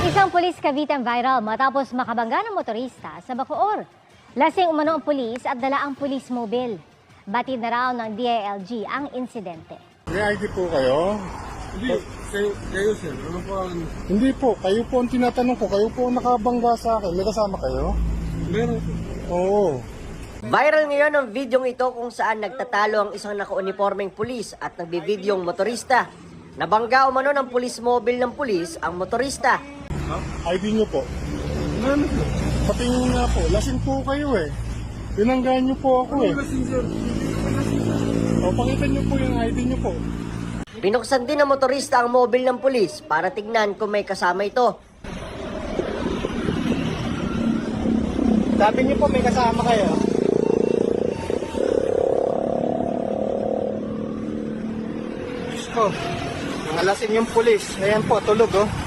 Isang pulis Cavite ang viral matapos makabangga ng motorista sa Bacoor. Lasing umano ang pulis at dala ang police mobile. Batid na raw ng DILG ang insidente. May ID po kayo? Hindi, kayo sir. Ano po ang... Hindi po, kayo po ang tinatanong ko. Kayo po ang nakabangga sa akin. May kasama kayo? Meron po. Oo. Viral ngayon ang videong ito kung saan nagtatalo ang isang naka-uniformeng pulis at nagbibidyong motorista. Nabangga umano ng police mobile ng pulis ang motorista. ID nyo po. Meron po. Patingin nga po. Lasing po kayo eh. Binanggaan nyo po ako eh. Lasing sir. O, pakita nyo po yung ID nyo po. Binuksan din ng motorista ang mobile ng pulis para tignan kung may kasama ito. Sabi nyo po may kasama kayo. Diyos ko. Nangalasing yung pulis. Ayan po, tulog oh.